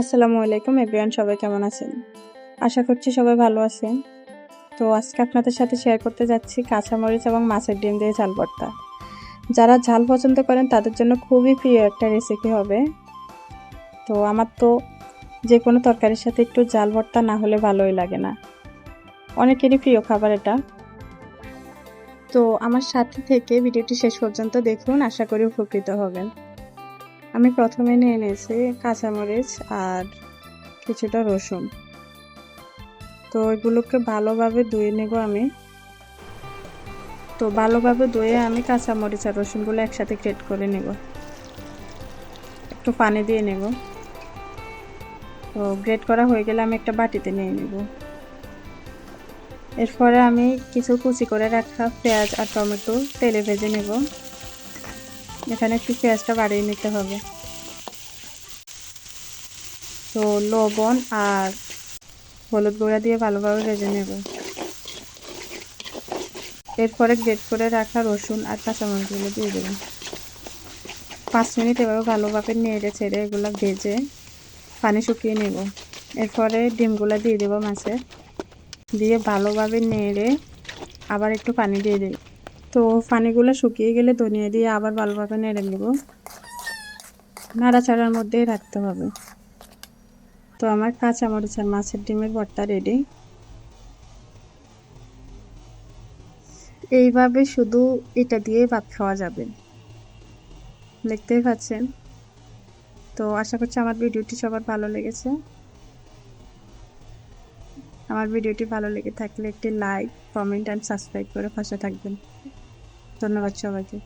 আসসালামু আলাইকুম এভরিওয়ান, সবাই কেমন আছেন? আশা করছি সবাই ভালো আছেন। তো আজকে আপনাদের সাথে শেয়ার করতে যাচ্ছি কাঁচামরিচ এবং মাছের ডিম দিয়ে ঝাল ভর্তা। যারা ঝাল পছন্দ করেন তাদের জন্য খুবই প্রিয় একটা রেসিপি হবে। তো আমার তো যে কোনো তরকারির সাথে একটু ঝাল ভর্তা না হলে ভালোই লাগে না। অনেকেরই প্রিয় খাবার এটা। তো আমার সাথে থেকে ভিডিওটি শেষ পর্যন্ত দেখুন, আশা করি উপকৃত হবেন। আমি প্রথমে নিয়ে নিয়েছি কাঁচামরিচ আর কিছুটা রসুন। তো এগুলোকে ভালোভাবে ধুয়ে নেব আমি। তো ভালোভাবে ধুয়ে আমি কাঁচামরিচ আর রসুনগুলো একসাথে গ্রেট করে নেব, একটু পানি দিয়ে নেব। তো গ্রেট করা হয়ে গেলে আমি একটা বাটিতে নিয়ে নেব। এরপরে আমি কিছু কুচি করে রাখা পেঁয়াজ আর টমেটো তেলে ভেজে নেব। এখানে একটু পেঁয়াজটা বাড়িয়ে নিতে হবে। তো লবণ আর হলুদ গুঁড়া দিয়ে ভালোভাবে ভেজে নেব। এরপরে গ্রেট করে রাখা রসুন আর কাঁচামরিচগুলো দিয়ে দেব। 5 মিনিট এভাবে ভালোভাবে নেড়ে ছেড়ে এগুলো ভেজে পানি শুকিয়ে নেব। এরপরে ডিমগুলো দিয়ে দেব মাছের, দিয়ে ভালোভাবে নেড়ে আবার একটু পানি দিয়ে দেব। তো পানিগুলো শুকিয়ে গেলে ধনিয়া দিয়ে আবার ভালোভাবে নেড়ে নেব। নাড়াচাড়ার মধ্যেই রাখতে হবে। তো আমার কাঁচামরিচ আর মাছের ডিমের ভর্তা রেডি। এইভাবে শুধু এটা দিয়ে ভাত খাওয়া যাবে, দেখতেই পাচ্ছেন। তো আশা করছি আমার ভিডিওটি সবার ভালো লেগেছে। আমার ভিডিওটি ভালো লেগে থাকলে একটি লাইক, কমেন্ট অ্যান্ড সাবস্ক্রাইব করে পাশে থাকবেন। ধন্যবাদ সবাইকে।